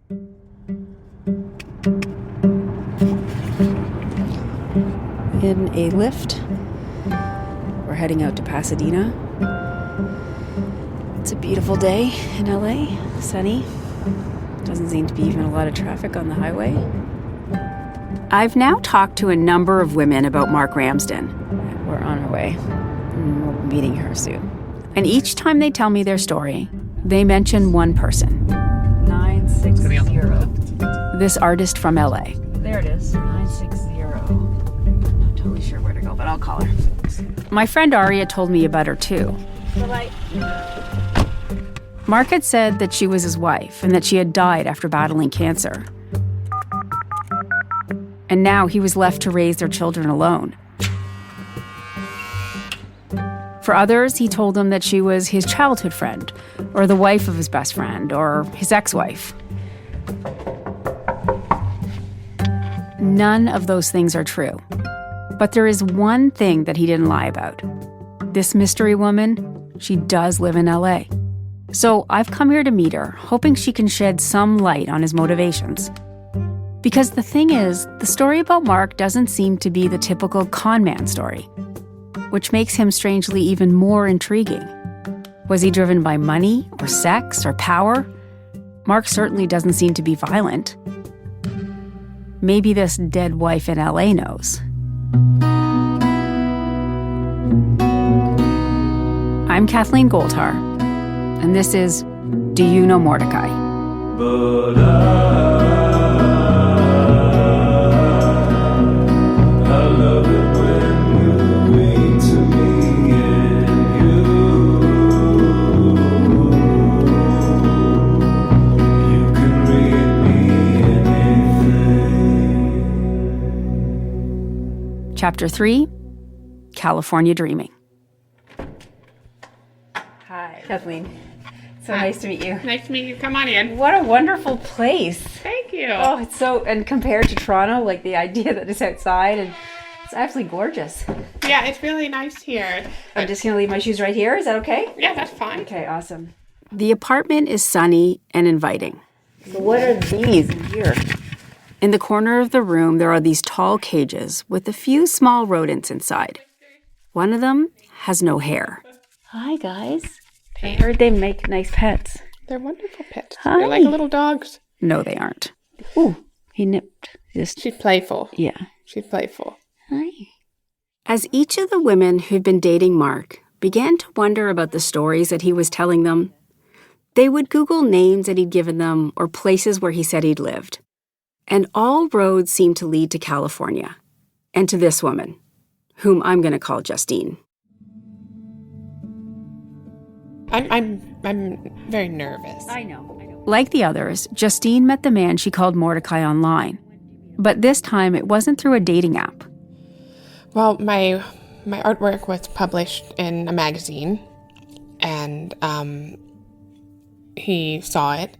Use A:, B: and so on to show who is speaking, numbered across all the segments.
A: In a lift. We're heading out to Pasadena. It's a beautiful day in LA, sunny. Doesn't seem to be even a lot of traffic on the highway. I've now talked to a number of women about Mark Ramsden. We're on our way. We're meeting her soon. And each time they tell me their story, they mention one person. 960. This artist from LA. There it is, 960. I'm not totally sure where to go, but I'll call her. My friend Aria told me about her too. Bye-bye. Mark had said that she was his wife and that she had died after battling cancer. And now he was left to raise their children alone. For others, he told them that she was his childhood friend, or the wife of his best friend, or his ex-wife. None of those things are true. But there is one thing that he didn't lie about. This mystery woman, she does live in LA. So I've come here to meet her, hoping she can shed some light on his motivations. Because the thing is, the story about Mark doesn't seem to be the typical con man story, which makes him strangely even more intriguing. Was he driven by money, or sex, or power? Mark certainly doesn't seem to be violent. Maybe this dead wife in LA knows. I'm Kathleen Goldhar, and this is Do You Know Mordechai?
B: But I love it when you read to me and you can read me anything.
A: Chapter 3, California Dreaming. Hi, Kathleen. So
C: Hi.
A: nice to meet you.
C: Nice to meet you. Come on in.
A: What a wonderful place.
C: Thank you.
A: Oh, it's so, and compared to Toronto, like the idea that it's outside, and it's absolutely gorgeous.
C: Yeah, it's really nice here.
A: I'm just going to leave my shoes right here. Is that okay?
C: Yeah, that's fine.
A: Okay, awesome. The apartment is sunny and inviting. So what are these in here? In the corner of the room, there are these tall cages with a few small rodents inside. One of them has no hair. Hi, guys. I heard they make nice pets.
C: They're wonderful pets.
A: Hi.
C: They're like little dogs.
A: No, they aren't. Ooh, he nipped.
C: She's playful.
A: Yeah.
C: She's playful.
A: Hi. As each of the women who'd been dating Mark began to wonder about the stories that he was telling them, they would Google names that he'd given them or places where he said he'd lived. And all roads seemed to lead to California, and to this woman, whom I'm going to call Justine.
C: I'm very nervous.
A: I know. Like the others, Justine met the man she called Mordechai online. But this time, it wasn't through a dating app.
C: Well, my artwork was published in a magazine, and he saw it.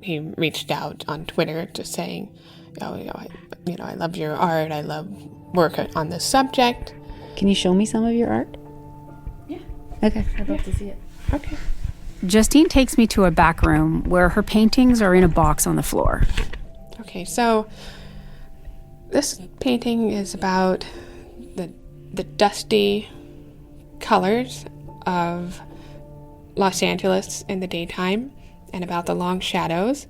C: He reached out on Twitter just saying, I love your art. I love work on this subject.
A: Can you show me some of your art?
C: Yeah.
A: Okay, I'd love to see it.
C: Okay.
A: Justine takes me to a back room where her paintings are in a box on the floor.
C: Okay, so this painting is about the dusty colors of Los Angeles in the daytime and about the long shadows.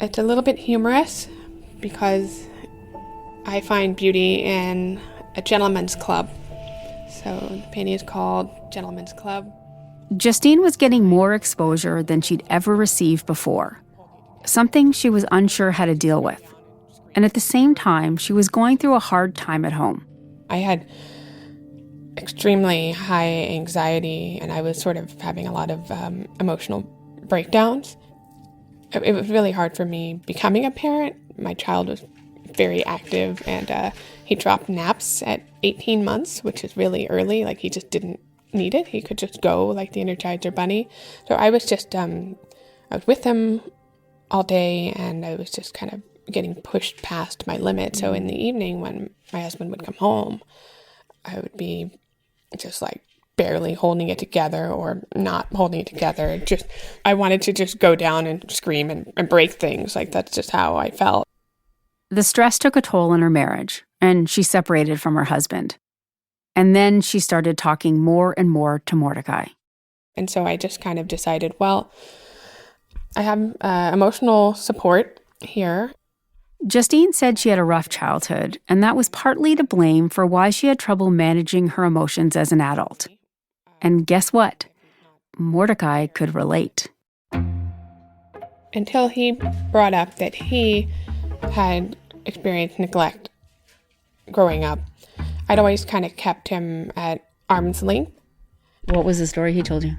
C: It's a little bit humorous because I find beauty in a gentleman's club. So the painting is called Gentleman's Club.
A: Justine was getting more exposure than she'd ever received before, something she was unsure how to deal with. And at the same time, she was going through a hard time at home.
C: I had extremely high anxiety, and I was sort of having a lot of emotional breakdowns. It was really hard for me becoming a parent. My child was very active, and he dropped naps at 18 months, which is really early. Like, he just didn't need it. He could just go like the Energizer Bunny. So I was just, I was with him all day, and I was just kind of getting pushed past my limit. So in the evening when my husband would come home, I would be just like barely holding it together or not holding it together. I wanted to just go down and scream and break things. Like, that's just how I felt.
A: The stress took a toll on her marriage, and she separated from her husband. And then she started talking more and more to Mordechai.
C: And so I just kind of decided, well, I have emotional support here.
A: Justine said she had a rough childhood, and that was partly to blame for why she had trouble managing her emotions as an adult. And guess what? Mordechai could relate.
C: Until he brought up that he had experienced neglect growing up, I'd always kind of kept him at arm's length.
A: What was the story he told you?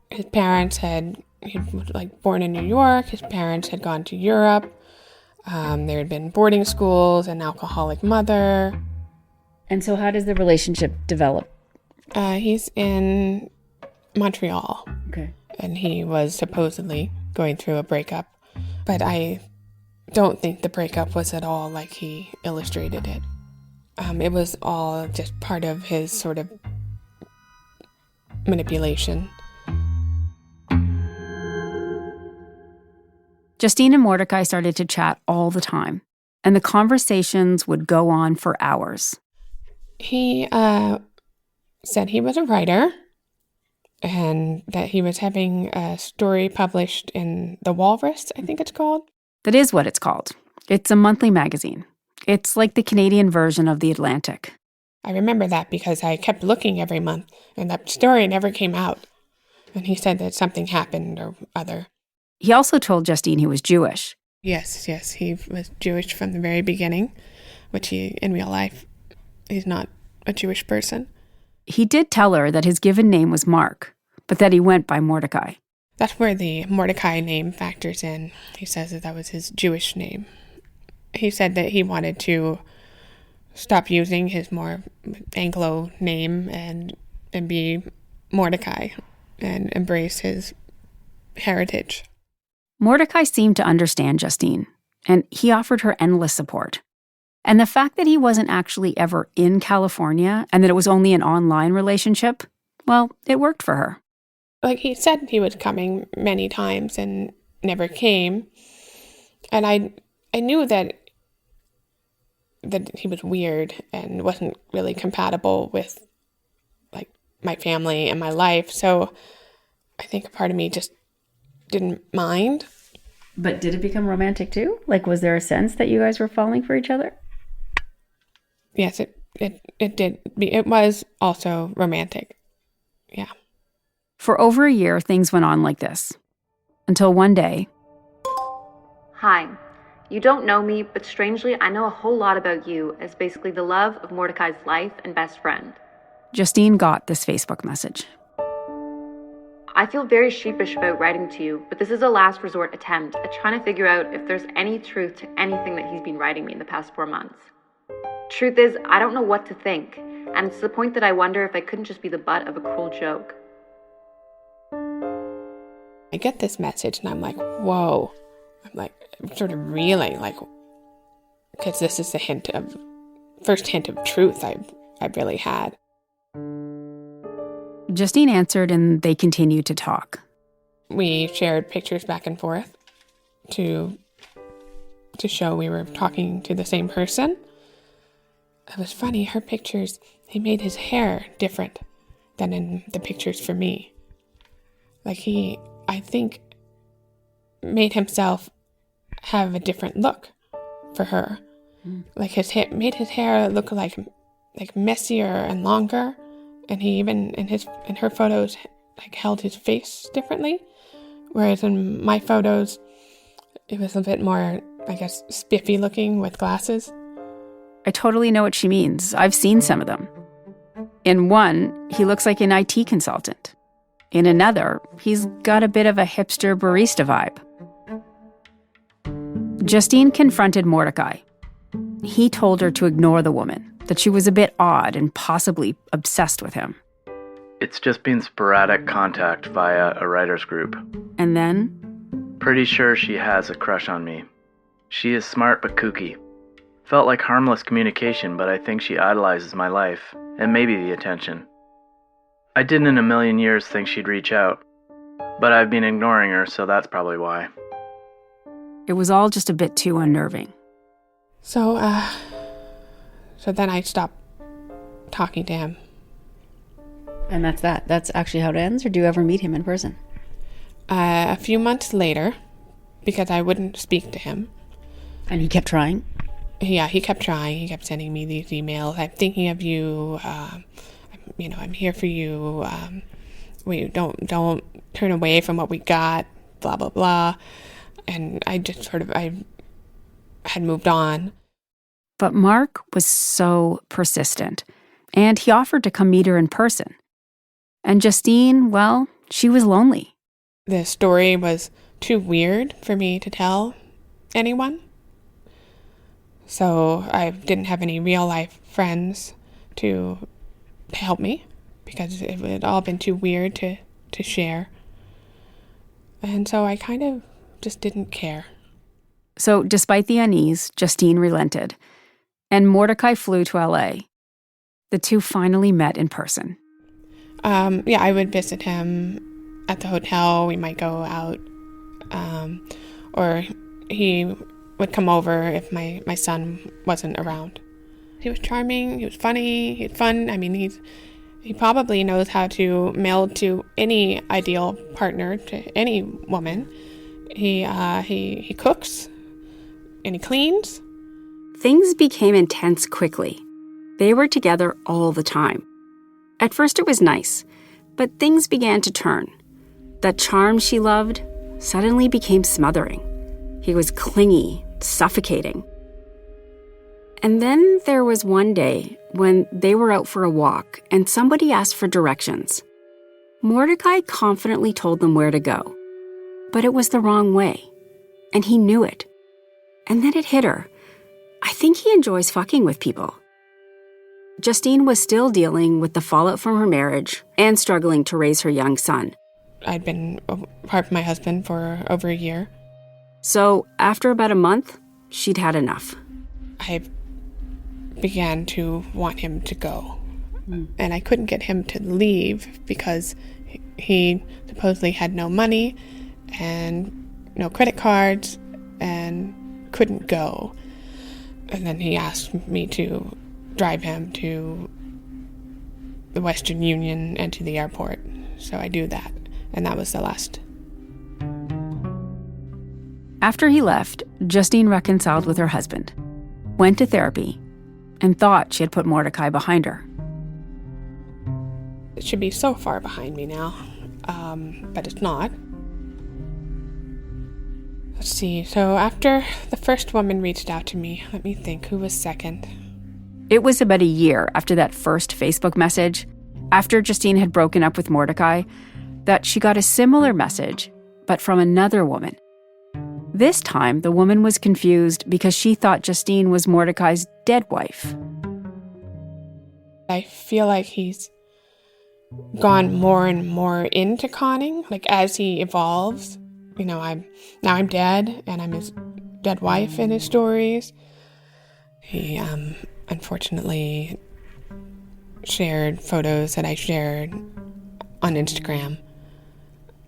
C: His parents he was born in New York. His parents had gone to Europe. There had been boarding schools, an alcoholic mother.
A: And so how does the relationship develop?
C: He's in Montreal.
A: Okay.
C: And he was supposedly going through a breakup. But I don't think the breakup was at all like he illustrated it. It was all just part of his sort of manipulation.
A: Justine and Mordechai started to chat all the time, and the conversations would go on for hours.
C: He said he was a writer and that he was having a story published in The Walrus, I think it's called.
A: That is what it's called. It's a monthly magazine. It's like the Canadian version of The Atlantic.
C: I remember that because I kept looking every month, and that story never came out. And he said that something happened or other.
A: He also told Justine he was Jewish.
C: Yes, he was Jewish from the very beginning, which in real life, he's not a Jewish person.
A: He did tell her that his given name was Mark, but that he went by Mordechai.
C: That's where the Mordechai name factors in. He says that was his Jewish name. He said that he wanted to stop using his more Anglo name and be Mordechai and embrace his heritage.
A: Mordechai seemed to understand Justine, and he offered her endless support. And the fact that he wasn't actually ever in California and that it was only an online relationship, well, it worked for her.
C: Like, he said he was coming many times and never came. And I knew that he was weird and wasn't really compatible with, like, my family and my life. So I think a part of me just didn't mind.
A: But did it become romantic too? Like, was there a sense that you guys were falling for each other?
C: Yes, it did. It was also romantic. Yeah.
A: For over a year, things went on like this. Until one day...
D: Hi. You don't know me, but strangely, I know a whole lot about you as basically the love of Mordechai's life and best friend.
A: Justine got this Facebook message.
D: I feel very sheepish about writing to you, but this is a last resort attempt at trying to figure out if there's any truth to anything that he's been writing me in the past 4 months. Truth is, I don't know what to think, and it's to the point that I wonder if I couldn't just be the butt of a cruel joke.
C: I get this message and I'm like, whoa. I'm sort of reeling, because this is the first hint of truth I've really had.
A: Justine answered and they continued to talk.
C: We shared pictures back and forth to show we were talking to the same person. It was funny, her pictures, he made his hair different than in the pictures for me. He, I think, made himself have a different look for her. Made his hair look like messier and longer. And he even, in her photos, held his face differently. Whereas in my photos, it was a bit more, spiffy looking with glasses.
A: I totally know what she means. I've seen some of them. In one, he looks like an IT consultant. In another, he's got a bit of a hipster barista vibe. Justine confronted Mordechai. He told her to ignore the woman, that she was a bit odd and possibly obsessed with him.
E: It's just been sporadic contact via a writer's group.
A: And then?
E: Pretty sure she has a crush on me. She is smart but kooky. Felt like harmless communication, but I think she idolizes my life, and maybe the attention. I didn't in a million years think she'd reach out. But I've been ignoring her, so that's probably why.
A: It was all just a bit too unnerving.
C: So then I stopped talking to him.
A: And that's that. That's actually how it ends, or do you ever meet him in person?
C: A few months later, because I wouldn't speak to him.
A: And he kept trying?
C: Yeah, he kept trying. He kept sending me these emails. I'm thinking of you. I'm here for you. We don't turn away from what we got. Blah blah blah. And I just I had moved on.
A: But Mark was so persistent, and he offered to come meet her in person. And Justine, well, she was lonely.
C: The story was too weird for me to tell anyone. So I didn't have any real life friends to help me because it had all been too weird to share. And so I kind of just didn't care.
A: So despite the unease, Justine relented, and Mordechai flew to LA. The two finally met in person.
C: I would visit him at the hotel. We might go out, or he would come over if my son wasn't around. He was charming, he was funny, he had fun. I mean, he probably knows how to meld to any ideal partner, to any woman. He cooks and he cleans.
A: Things became intense quickly. They were together all the time. At first it was nice, but things began to turn. That charm she loved suddenly became smothering. He was clingy, suffocating. And then there was one day when they were out for a walk and somebody asked for directions. Mordechai confidently told them where to go. But it was the wrong way. And he knew it. And then it hit her. I think he enjoys fucking with people. Justine was still dealing with the fallout from her marriage and struggling to raise her young son.
C: I'd been apart from my husband for over a year.
A: So after about a month, she'd had enough.
C: I began to want him to go. And I couldn't get him to leave because he supposedly had no money and no credit cards and couldn't go. And then he asked me to drive him to the Western Union and to the airport. So I do that. And that was the last.
A: After he left, Justine reconciled with her husband, went to therapy, and thought she had put Mordechai behind her.
C: It should be so far behind me now, but it's not. Let's see. So after the first woman reached out to me, let me think, who was second?
A: It was about a year after that first Facebook message, after Justine had broken up with Mordechai, that she got a similar message, but from another woman. This time, the woman was confused because she thought Justine was Mordechai's dead wife.
C: I feel like he's gone more and more into conning, like as he evolves. You know, I'm dead, and I'm his dead wife in his stories. He unfortunately shared photos that I shared on Instagram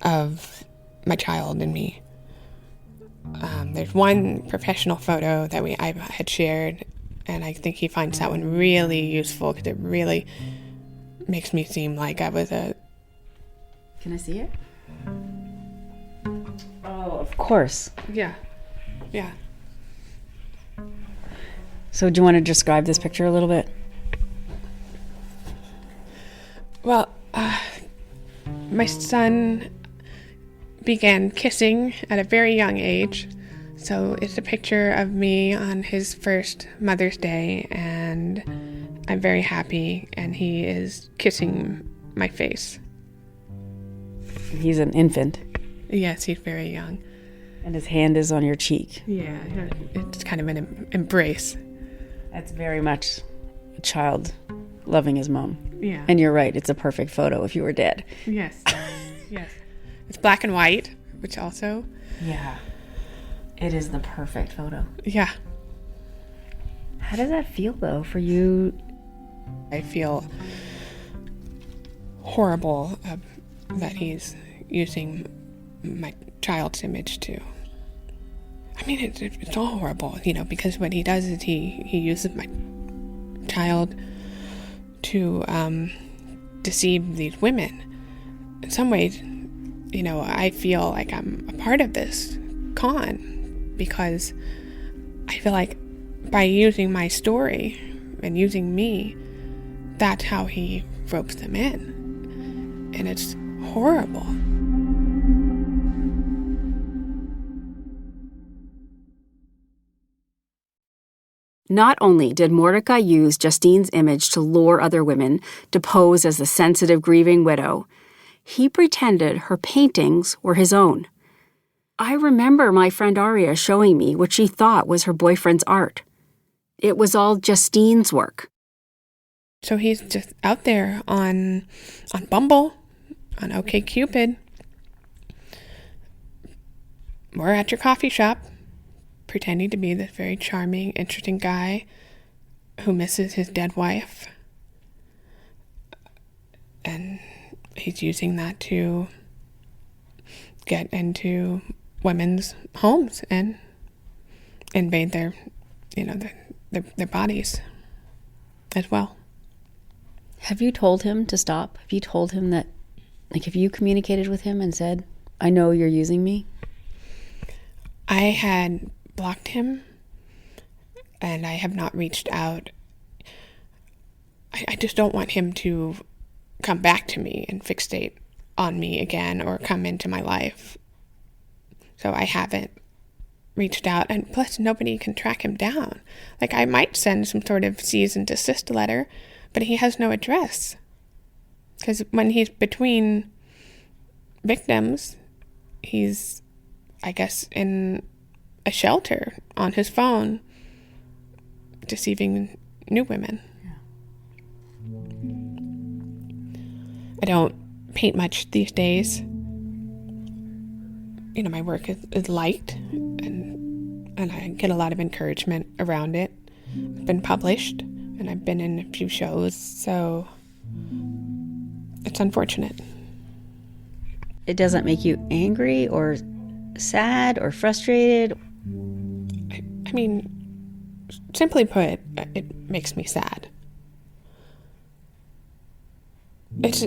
C: of my child and me. There's one professional photo that I had shared, and I think he finds that one really useful because it really makes me seem like I was a...
A: Can I see it? Oh, of course.
C: Yeah.
A: So do you want to describe this picture a little bit?
C: Well, my son began kissing at a very young age. So it's a picture of me on his first Mother's Day, and I'm very happy, and he is kissing my face.
A: He's an infant.
C: Yes, he's very young.
A: And his hand is on your cheek.
C: Yeah, it's kind of an embrace.
A: That's very much a child loving his mom.
C: Yeah.
A: And you're right, it's a perfect photo if you were dead.
C: Yes. Yes. It's black and white, which also...
A: Yeah. It is the perfect photo.
C: Yeah.
A: How does that feel, though, for you?
C: I feel horrible that he's using my child's image to. I mean, it's all horrible, because what he does is he uses my child to deceive these women. In some ways, I feel like I'm a part of this con, because I feel like by using my story and using me, that's how he ropes them in. And it's horrible.
A: Not only did Mordechai use Justine's image to lure other women to pose as the sensitive, grieving widow, he pretended her paintings were his own. I remember my friend Aria showing me what she thought was her boyfriend's art. It was all Justine's work.
C: So he's just out there on Bumble, on OkCupid. We're at your coffee shop, pretending to be this very charming, interesting guy who misses his dead wife. And he's using that to get into women's homes and invade their bodies as well.
A: Have you told him to stop? Have you told him that, have you communicated with him and said, I know you're using me?
C: I had blocked him, and I have not reached out. I just don't want him to come back to me and fixate on me again or come into my life. So I haven't reached out, and plus nobody can track him down. I might send some sort of cease and desist letter, but he has no address. Because when he's between victims, he's, I guess, in a shelter on his phone, deceiving new women. I don't paint much these days. My work is liked, and I get a lot of encouragement around it. It's been published, and I've been in a few shows, so it's unfortunate.
A: It doesn't make you angry or sad or frustrated?
C: I mean, simply put, it makes me sad. It's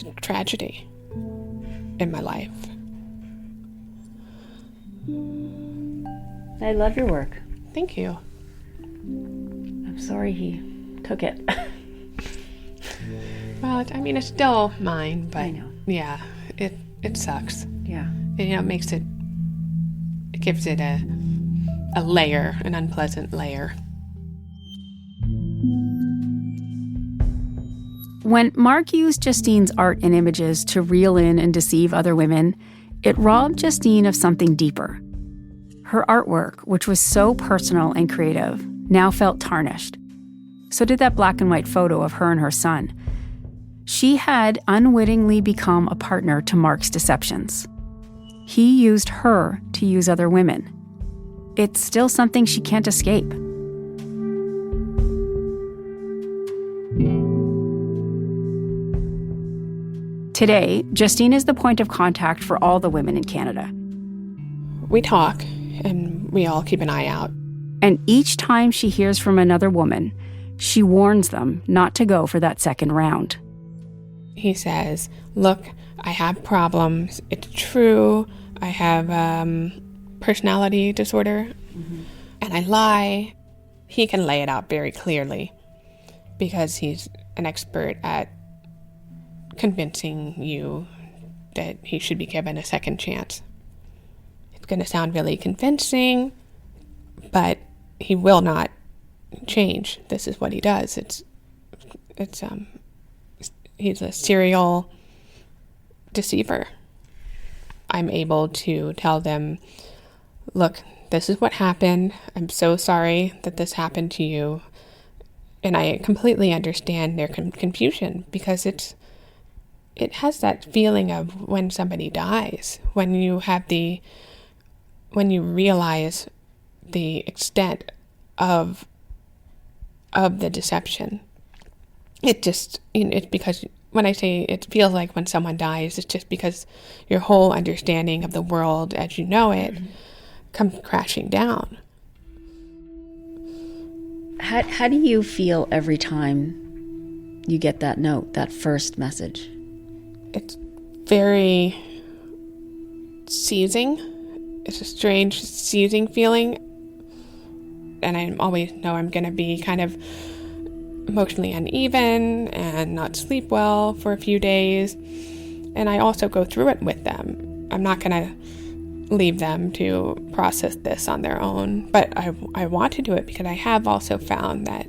C: a tragedy in my life.
A: I love your work.
C: Thank you.
A: I'm sorry he took it.
C: Well, it's still mine, but
A: I know.
C: Yeah, it sucks.
A: Yeah.
C: It gives it a layer, an unpleasant layer.
A: When Mark used Justine's art and images to reel in and deceive other women, it robbed Justine of something deeper. Her artwork, which was so personal and creative, now felt tarnished. So did that black and white photo of her and her son. She had unwittingly become a partner to Mark's deceptions. He used her to use other women. It's still something she can't escape. Today, Justine is the point of contact for all the women in Canada.
C: We talk, and we all keep an eye out.
A: And each time she hears from another woman, she warns them not to go for that second round.
C: He says, look, I have problems. It's true. I have personality disorder, and I lie. He can lay it out very clearly because he's an expert at convincing you that he should be given a second chance. It's going to sound really convincing, but he will not change. This is what he does. He's a serial deceiver. I'm able to tell them, look, this is what happened. I'm so sorry that this happened to you. And I completely understand their confusion because it has that feeling of when somebody dies, when you realize the extent of the deception. it just, it's because when I say it feels like when someone dies, it's just because your whole understanding of the world as you know it comes crashing down.
A: How do you feel every time you get that note, that first message?
C: It's very seizing. It's a strange seizing feeling. And I always know I'm going to be kind of emotionally uneven and not sleep well for a few days. And I also go through it with them. I'm not going to leave them to process this on their own. But I want to do it because I have also found that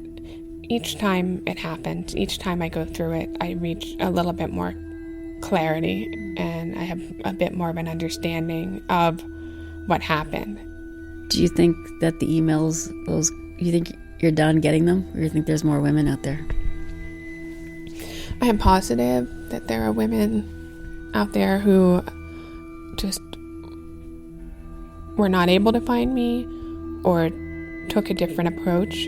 C: each time it happens, each time I go through it, I reach a little bit more clarity and I have a bit more of an understanding of what happened.
A: Do you think that the emails, you think you're done getting them, or you think there's more women out there?
C: I am positive that there are women out there who just were not able to find me or took a different approach.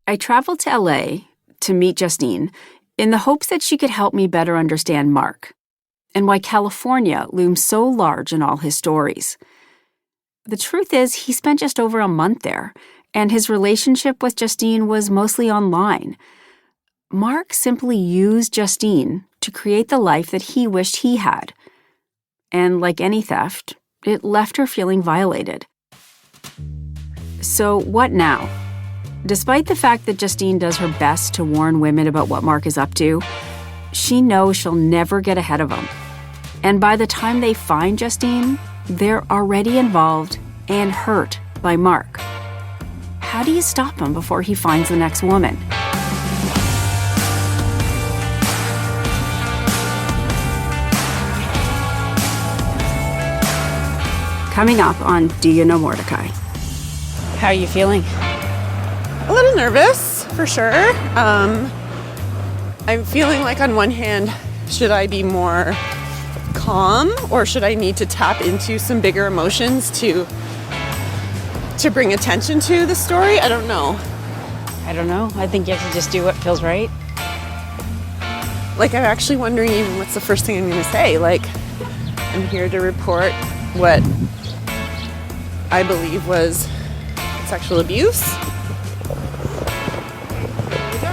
A: I traveled to LA to meet Justine in the hopes that she could help me better understand Mark and why California looms so large in all his stories. The truth is, he spent just over a month there, and his relationship with Justine was mostly online. Mark simply used Justine to create the life that he wished he had. And like any theft, it left her feeling violated. So what now? Despite the fact that Justine does her best to warn women about what Mark is up to, she knows she'll never get ahead of him. And by the time they find Justine, they're already involved and hurt by Mark. How do you stop him before he finds the next woman? Coming up on Do You Know Mordechai? How are you feeling?
F: A little nervous, for sure. I'm feeling like on one hand, should I be more calm or should I need to tap into some bigger emotions to bring attention to the story? I don't know.
A: I don't know. I think you have to just do what feels right.
F: Like, I'm actually wondering even what's the first thing I'm going to say. Like, I'm here to report what I believe was sexual abuse.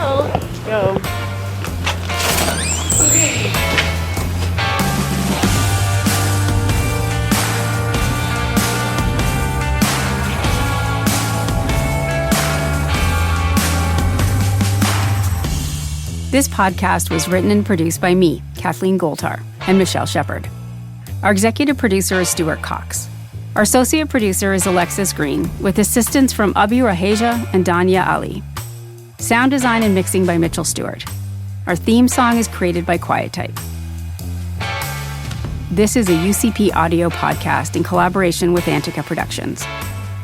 F: Let's go. Okay.
A: This podcast was written and produced by me, Kathleen Goldhar, and Michelle Shepard. Our executive producer is Stuart Cox. Our associate producer is Alexis Green, with assistance from Abi Raheja and Danya Ali. Sound design and mixing by Mitchell Stewart. Our theme song is created by Quiet Type. This is a UCP audio podcast in collaboration with Antica Productions.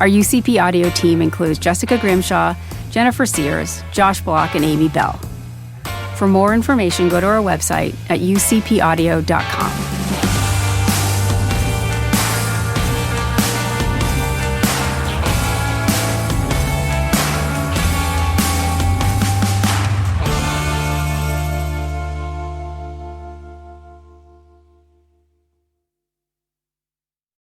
A: Our UCP audio team includes Jessica Grimshaw, Jennifer Sears, Josh Block, and Amy Bell. For more information, go to our website at ucpaudio.com.